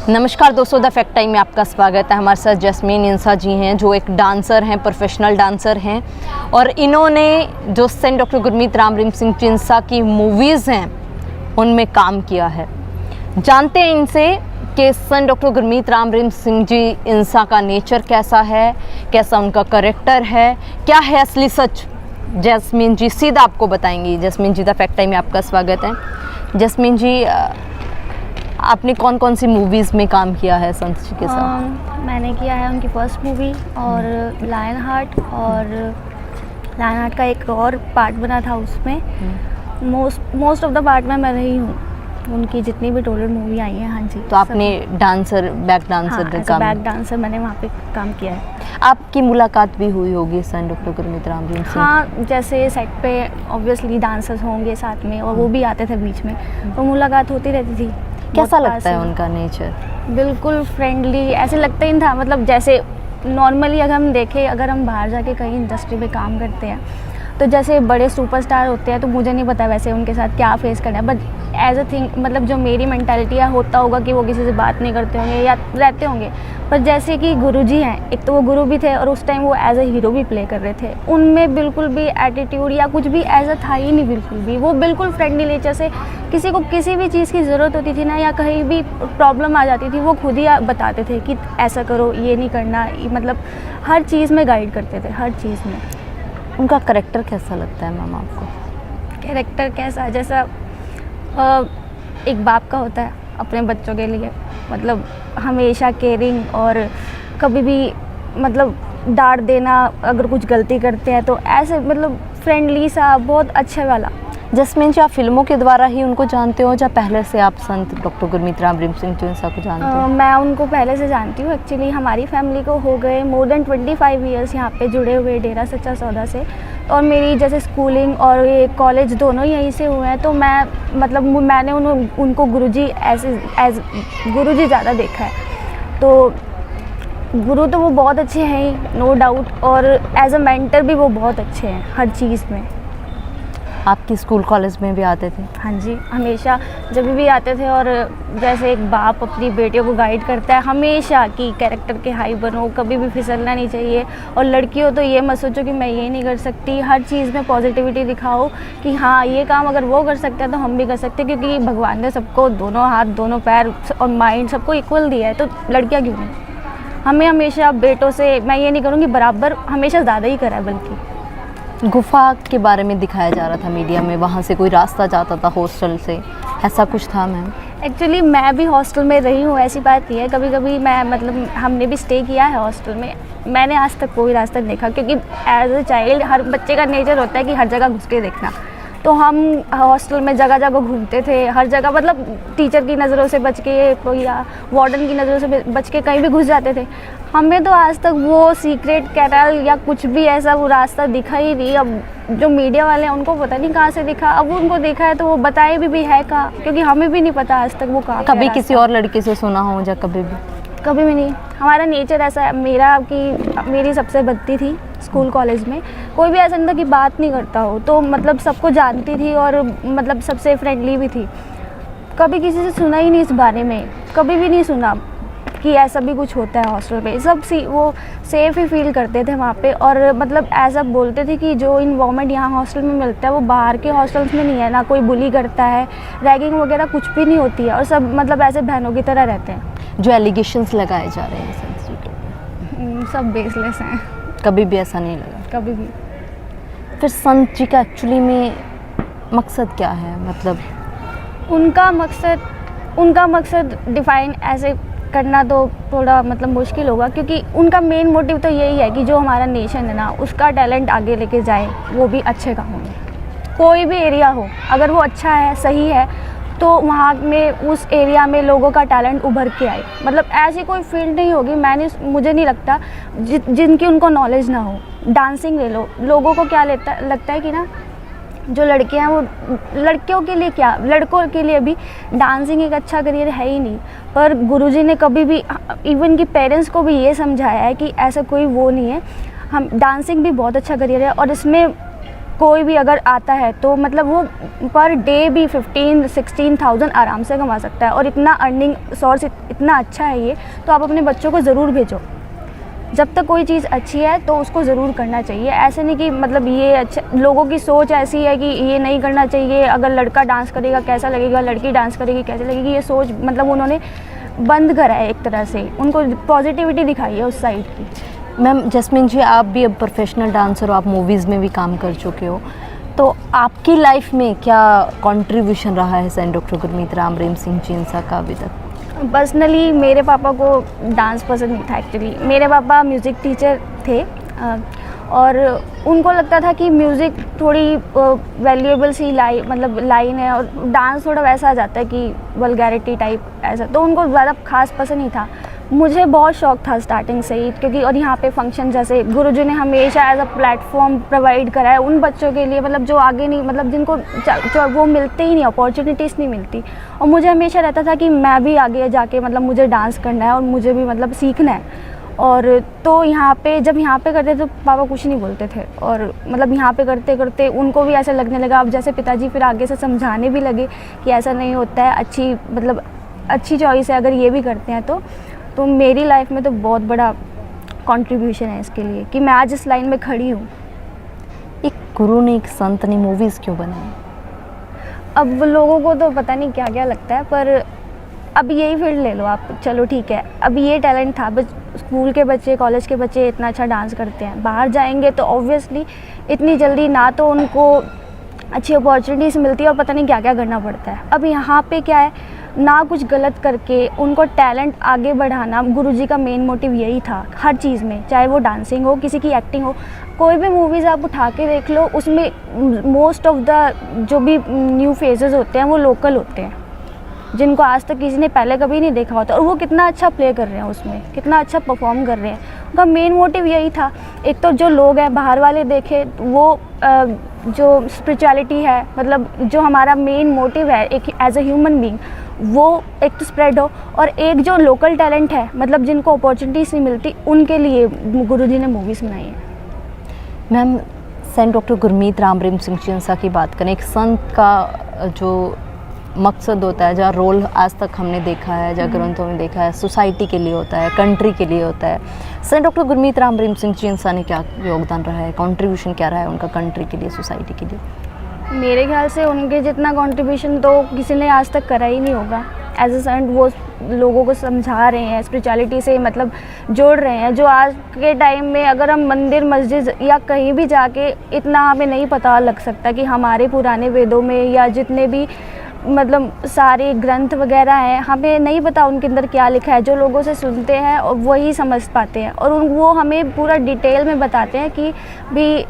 नमस्कार दोस्तों, the fact time में आपका स्वागत है। हमारे साथ जैस्मीन इंसा जी हैं जो एक डांसर हैं, प्रोफेशनल डांसर हैं और इन्होंने जो सेंट डॉक्टर गुरमीत राम रहीम सिंह जी इंसा की मूवीज़ हैं उनमें काम किया है। जानते हैं इनसे कि सेंट डॉक्टर गुरमीत राम रहीम सिंह जी इंसा का नेचर कैसा है, कैसा उनका करेक्टर है, क्या है असली सच। जैस्मीन जी सीधा आपको बताएंगी। Jasmine ji, the fact time में आपका स्वागत है। जैस्मीन जी, आपने कौन कौन सी मूवीज़ में काम किया है संत जी के साथ? मैंने किया है उनकी फर्स्ट मूवी और लायन हार्ट, और लायन हार्ट का एक और पार्ट बना था उसमें। मोस्ट ऑफ द पार्ट में मैं रही हूँ उनकी जितनी भी टोटल मूवी आई है। हाँ जी। तो आपने dancer, back dancer back dancer मैंने वहाँ पे काम किया है। आपकी मुलाकात भी हुई होगी सेंट डॉक्टर गुरमीत राम रहीम सिंह? हाँ, जैसे सेट पे ऑब्वियसली डांसर्स होंगे साथ में और वो भी आते थे बीच में, तो मुलाकात होती रहती थी। कैसा लगता है उनका नेचर? बिल्कुल फ्रेंडली, ऐसे लगता ही नहीं था। मतलब जैसे नॉर्मली अगर हम देखें, अगर हम बाहर जाके कहीं इंडस्ट्री में काम करते हैं तो जैसे बड़े सुपरस्टार होते हैं, तो मुझे नहीं पता वैसे उनके साथ क्या फेस करना है, बट एज अ थिंग मतलब जो मेरी मेंटालिटी है, होता होगा कि वो किसी से बात नहीं करते होंगे या रहते होंगे। पर जैसे कि गुरुजी हैं, एक तो वो गुरु भी थे और उस टाइम वो एज अ हीरो भी प्ले कर रहे थे। उनमें बिल्कुल भी एटीट्यूड या कुछ भी ऐसा था ही नहीं, बिल्कुल भी। वो बिल्कुल फ्रेंडली नेचर से, किसी को किसी भी चीज़ की ज़रूरत होती थी ना, या कहीं भी प्रॉब्लम आ जाती थी, वो खुद ही बताते थे कि ऐसा करो, ये नहीं करना। मतलब हर चीज़ में गाइड करते थे, हर चीज़ में। उनका करेक्टर कैसा लगता है मैम आपको? कैरेक्टर कैसा, जैसा एक बाप का होता है अपने बच्चों के लिए, मतलब हमेशा केयरिंग, और कभी भी मतलब डांट देना अगर कुछ गलती करते हैं तो ऐसे, मतलब फ्रेंडली सा, बहुत अच्छे वाला। जैस्मीन जी, आप फिल्मों के द्वारा ही उनको जानते हो या पहले से आप संत डॉक्टर गुरमीत राम रहीम सिंह जी इंसा को जानते हो? मैं उनको पहले से जानती हूँ। एक्चुअली हमारी फैमिली को हो गए मोर देन 25 ईयर्स यहाँ पे जुड़े हुए डेरा सच्चा सौदा से, और मेरी जैसे स्कूलिंग और ये कॉलेज दोनों यहीं से हुए हैं। तो मैं मतलब मैंने उनको गुरुजी एज गुरुजी ज़्यादा देखा है। तो गुरु तो वो बहुत अच्छे हैं ही, नो डाउट, और एज अ मेंटर भी वो बहुत अच्छे हैं हर चीज़ में। आपकी स्कूल कॉलेज में भी आते थे? हाँ जी, हमेशा जब भी आते थे। और जैसे एक बाप अपनी बेटियों को गाइड करता है हमेशा कि कैरेक्टर के हाई बनो, कभी भी फिसलना नहीं चाहिए, और लड़की हो तो ये मत सोचो कि मैं ये नहीं कर सकती। हर चीज़ में पॉजिटिविटी दिखाओ कि हाँ, ये काम अगर वो कर सकते हैं तो हम भी कर सकते हैं, क्योंकि भगवान ने सबको दोनों हाथ, दोनों पैर और माइंड सबको इक्वल दिया है, तो लड़कियाँ क्यों नहीं? हमें हमेशा बेटों से, मैं ये नहीं करूँगी बराबर, हमेशा ज़्यादा ही करा है। बल्कि गुफा के बारे में दिखाया जा रहा था मीडिया में, वहाँ से कोई रास्ता जाता था हॉस्टल से, ऐसा कुछ था मैम? एक्चुअली मैं भी हॉस्टल में रही हूँ, ऐसी बात नहीं है। कभी कभी मैं, मतलब हमने भी स्टे किया है हॉस्टल में। मैंने आज तक कोई रास्ता नहीं देखा, क्योंकि एज अ चाइल्ड हर बच्चे का नेचर होता है कि हर जगह घुस के देखना। तो हम हॉस्टल में जगह जगह घूमते थे, हर जगह, मतलब टीचर की नज़रों से बच के या वार्डन की नज़रों से बच के कहीं भी घुस जाते थे। हमें तो आज तक वो सीक्रेट कैनाल या कुछ भी ऐसा वो रास्ता दिखा ही नहीं। अब जो मीडिया वाले हैं उनको पता नहीं कहाँ से दिखा, अब उनको देखा है तो वो बताए भी है कहाँ, क्योंकि हमें भी नहीं पता आज तक वो कहाँ। कभी किसी और लड़के से सुना हो या कभी भी? कभी भी नहीं। हमारा नेचर ऐसा है मेरा कि मेरी सबसे बनती थी स्कूल कॉलेज में, कोई भी ऐसा नहीं था कि बात नहीं करता हो, तो मतलब सबको जानती थी और मतलब सबसे फ्रेंडली भी थी। कभी किसी से सुना ही नहीं इस बारे में, कभी भी नहीं सुना कि ऐसा भी कुछ होता है हॉस्टल पे। सब वो सेफ ही फील करते थे वहाँ पे, और मतलब ऐसा बोलते थे कि जो इन्वायरमेंट यहाँ हॉस्टल में मिलता है वो बाहर के हॉस्टल्स में नहीं है। ना कोई बुली करता है, रैगिंग वगैरह कुछ भी नहीं होती है, और सब मतलब ऐसे बहनों की तरह रहते हैं। जो एलिगेशंस लगाए जा रहे हैं संत जी के, सब बेसलेस हैं। कभी भी ऐसा नहीं लगा? कभी भी। फिर संत जी का एक्चुअली में मकसद क्या है? मतलब उनका मकसद डिफाइन ऐसे करना तो थोड़ा मतलब मुश्किल होगा, क्योंकि उनका मेन मोटिव तो यही है कि जो हमारा नेशन है ना, उसका टैलेंट आगे लेके जाए, वो भी अच्छे कामों में। कोई भी एरिया हो, अगर वो अच्छा है, सही है, तो वहाँ में उस एरिया में लोगों का टैलेंट उभर के आए। मतलब ऐसी कोई फील्ड नहीं होगी, मुझे नहीं लगता जिनकी उनको नॉलेज ना हो। डांसिंग ले लो, लोगों को क्या लगता है कि ना, जो लड़के हैं वो, लड़कियों के लिए क्या, लड़कों के लिए भी डांसिंग एक अच्छा करियर है ही नहीं। पर गुरुजी ने कभी भी, इवन कि पेरेंट्स को भी ये समझाया है कि ऐसा कोई वो नहीं है, हम डांसिंग भी बहुत अच्छा करियर है, और इसमें कोई भी अगर आता है तो मतलब वो पर डे भी 15-16,000 आराम से कमा सकता है, और इतना अर्निंग सोर्स इतना अच्छा है ये, तो आप अपने बच्चों को ज़रूर भेजो। जब तक कोई चीज़ अच्छी है तो उसको ज़रूर करना चाहिए। ऐसे नहीं कि मतलब ये अच्छा, लोगों की सोच ऐसी है कि ये नहीं करना चाहिए, अगर लड़का डांस करेगा कैसा लगेगा, लड़की डांस करेगी कैसे लगेगी, ये सोच मतलब उन्होंने बंद करा है एक तरह से, उनको पॉजिटिविटी दिखाई है उस साइड की। मैम जैस्मीन जी, आप भी अब प्रोफेशनल डांसर हो, आप मूवीज़ में भी काम कर चुके हो, तो आपकी लाइफ में क्या कंट्रीब्यूशन रहा है सेंट डॉक्टर गुरमीत राम रहीम सिंह चिंसा का अभी तक? पर्सनली मेरे पापा को डांस पसंद नहीं था एक्चुअली। मेरे पापा म्यूज़िक टीचर थे, और उनको लगता था कि म्यूज़िक थोड़ी वैल्यूएबल सी लाइन है, और डांस थोड़ा वैसा आ जाता है कि वल्गैरिटी टाइप ऐसा, तो उनको ज़्यादा खास पसंद नहीं था। मुझे बहुत शौक था स्टार्टिंग से ही, क्योंकि और यहाँ पे फंक्शन जैसे गुरुजी ने हमेशा एज अ प्लेटफॉर्म प्रोवाइड करा है उन बच्चों के लिए, मतलब जो आगे नहीं, मतलब जिनको जो वो मिलते ही नहीं, अपॉर्चुनिटीज़ नहीं मिलती, और मुझे हमेशा रहता था कि मैं भी आगे जाके मतलब मुझे डांस करना है और मुझे भी मतलब सीखना है। और तो यहाँ पे जब यहाँ पे करते तो पापा कुछ नहीं बोलते थे, और मतलब यहाँ पे करते करते उनको भी ऐसा लगने लगा, अब जैसे पिताजी फिर आगे से समझाने भी लगे कि ऐसा नहीं होता है, अच्छी मतलब अच्छी चॉइस है अगर ये भी करते हैं तो मेरी लाइफ में तो बहुत बड़ा कंट्रीब्यूशन है इसके लिए कि मैं आज इस लाइन में खड़ी हूँ। एक गुरु ने, एक संत ने मूवीज़ क्यों बनाई? अब लोगों को तो पता नहीं क्या क्या लगता है, पर अब यही फील्ड ले लो आप, चलो ठीक है, अब ये टैलेंट था, बस स्कूल के बच्चे, कॉलेज के बच्चे इतना अच्छा डांस करते हैं, बाहर जाएंगे तो ऑब्वियसली इतनी जल्दी ना तो उनको अच्छी अपॉर्चुनिटीज़ मिलती है और पता नहीं क्या क्या करना पड़ता है। अब यहाँ पे क्या है, ना कुछ गलत करके उनको टैलेंट आगे बढ़ाना, गुरुजी का मेन मोटिव यही था हर चीज़ में, चाहे वो डांसिंग हो, किसी की एक्टिंग हो, कोई भी मूवीज़ आप उठा के देख लो, उसमें मोस्ट ऑफ द जो भी न्यू फेजेस होते हैं वो लोकल होते हैं, जिनको आज तक किसी ने पहले कभी नहीं देखा होता, और वो कितना अच्छा प्ले कर रहे हैं उसमें, कितना अच्छा परफॉर्म कर रहे हैं। उनका मेन मोटिव यही था। एक तो जो लोग हैं बाहर वाले देखे वो जो स्पिरिचुअलिटी है, मतलब जो हमारा मेन मोटिव है एक एज अ ह्यूमन बीइंग, वो एक तो स्प्रेड हो, और एक जो लोकल टैलेंट है, मतलब जिनको अपॉर्चुनिटीज़ नहीं मिलती, उनके लिए गुरुजी ने मूवीज़ बनाई है। Ma'am saint doctor Gurmeet Ram Rahim Singh चिंसा की बात करें, एक संत का जो मकसद होता है, जहाँ रोल आज तक हमने देखा है, जहाँ ग्रंथों में देखा है, सोसाइटी के लिए होता है, कंट्री के लिए होता है, सेंट डॉक्टर गुरमीत राम रहीम सिंह चिंसा ने क्या योगदान रहा है, कंट्रीब्यूशन क्या रहा है उनका कंट्री के लिए, सोसाइटी के लिए? मेरे ख्याल से उनके जितना कंट्रीब्यूशन तो किसी ने आज तक करा ही नहीं होगा। एज अ सेंट वो लोगों को समझा रहे हैं, स्पिरिचुअलिटी से मतलब जोड़ रहे हैं, जो आज के टाइम में अगर हम मंदिर मस्जिद या कहीं भी जाके इतना हमें नहीं पता लग सकता कि हमारे पुराने वेदों में या जितने भी मतलब सारे ग्रंथ वगैरह हैं, हमें नहीं पता उनके अंदर क्या लिखा है। जो लोगों से सुनते हैं और वही समझ पाते हैं, और वो हमें पूरा डिटेल में बताते हैं कि भी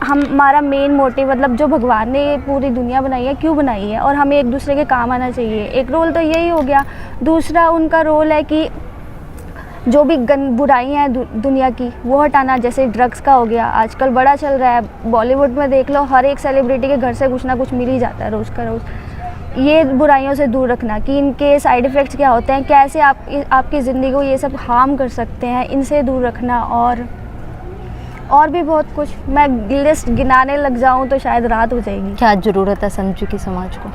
हमारा मेन मोटिव, मतलब जो भगवान ने ये पूरी दुनिया बनाई है क्यों बनाई है, और हमें एक दूसरे के काम आना चाहिए। एक रोल तो यही हो गया। दूसरा उनका रोल है कि जो भी बुराइयाँ हैं दुनिया की वो हटाना, जैसे ड्रग्स का हो गया, आजकल बड़ा चल रहा है। बॉलीवुड में देख लो, हर एक सेलिब्रिटी के घर से कुछ ना कुछ मिल ही जाता है रोज़ का रोज़। ये बुराइयों से दूर रखना कि इनके साइड इफ़ेक्ट्स क्या होते हैं, कैसे आपकी ज़िंदगी को ये सब हार्म कर सकते हैं, इनसे दूर रखना, और भी बहुत कुछ। मैं लिस्ट गिनाने लग जाऊं तो शायद रात हो जाएगी। क्या ज़रूरत है संत जी की समाज को?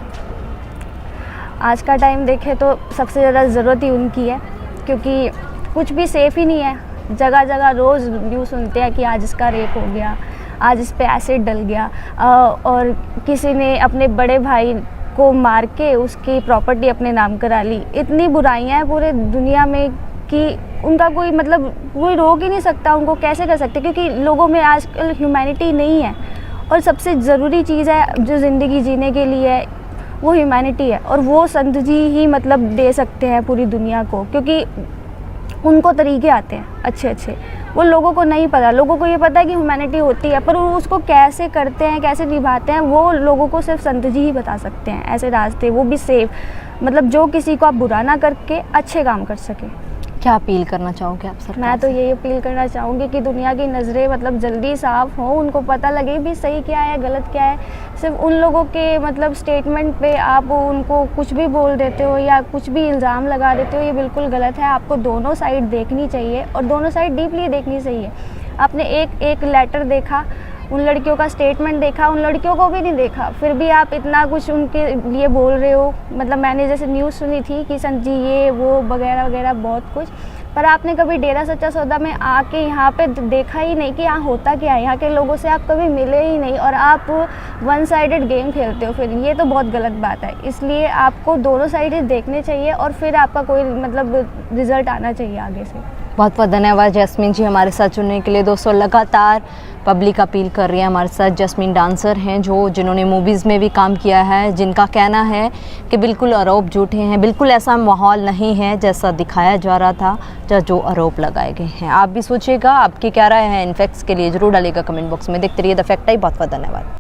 आज का टाइम देखें तो सबसे ज़्यादा ज़रूरत ही उनकी है, क्योंकि कुछ भी सेफ़ ही नहीं है। जगह जगह रोज़ न्यूज़ सुनते हैं कि आज इसका रेप हो गया, आज इस पे एसिड डल गया, और किसी ने अपने बड़े भाई को मार के उसकी प्रॉपर्टी अपने नाम करा ली। इतनी बुराइयां हैं पूरे दुनिया में कि उनका कोई मतलब कोई रोक ही नहीं सकता। उनको कैसे कर सकते, क्योंकि लोगों में आजकल ह्यूमैनिटी नहीं है, और सबसे ज़रूरी चीज़ है जो ज़िंदगी जीने के लिए है वो ह्यूमैनिटी है, और वो संत जी ही मतलब दे सकते हैं पूरी दुनिया को, क्योंकि उनको तरीके आते हैं अच्छे अच्छे। वो लोगों को नहीं पता, लोगों को ये पता है कि ह्यूमैनिटी होती है, पर वो उसको कैसे करते हैं, कैसे निभाते हैं, वो लोगों को सिर्फ संत जी ही बता सकते हैं। ऐसे रास्ते, वो भी सेफ, मतलब जो किसी को आप बुरा ना करके अच्छे काम कर सके। क्या अपील करना चाहोगे आप सरकार? मैं तो यही अपील करना चाहूँगी कि दुनिया की नज़रें मतलब जल्दी साफ़ हों, उनको पता लगे भी सही क्या है गलत क्या है। सिर्फ उन लोगों के मतलब स्टेटमेंट पे आप उनको कुछ भी बोल देते हो या कुछ भी इल्ज़ाम लगा देते हो, ये बिल्कुल गलत है। आपको दोनों साइड देखनी चाहिए, और दोनों साइड डीपली देखनी चाहिए। आपने एक लेटर देखा उन लड़कियों का स्टेटमेंट देखा, उन लड़कियों को भी नहीं देखा, फिर भी आप इतना कुछ उनके लिए बोल रहे हो। मतलब मैंने जैसे न्यूज़ सुनी थी कि संजी ये वो वगैरह वगैरह बहुत कुछ, पर आपने कभी डेरा सच्चा सौदा में आके यहाँ पे देखा ही नहीं कि यहाँ होता क्या है, यहाँ के लोगों से आप कभी मिले ही नहीं और आप वन साइडेड गेम खेलते हो। फिर ये तो बहुत गलत बात है, इसलिए आपको दोनों साइड देखने चाहिए और फिर आपका कोई मतलब रिजल्ट आना चाहिए आगे से। बहुत बहुत धन्यवाद जैस्मीन जी हमारे साथ जुड़ने के लिए। दोस्तों लगातार पब्लिक अपील कर रही है हमारे साथ। जैस्मीन डांसर हैं जिन्होंने मूवीज़ में भी काम किया है, जिनका कहना है कि बिल्कुल आरोप झूठे हैं, बिल्कुल ऐसा माहौल नहीं है जैसा दिखाया जा रहा था या जो आरोप लगाए गए हैं। आप भी सोचिएगा, आपकी क्या राय है इन फैक्ट्स के लिए ज़रूर डालिएगा कमेंट बॉक्स में। देखते रहिए द फैक्ट टाइम। बहुत बहुत धन्यवाद।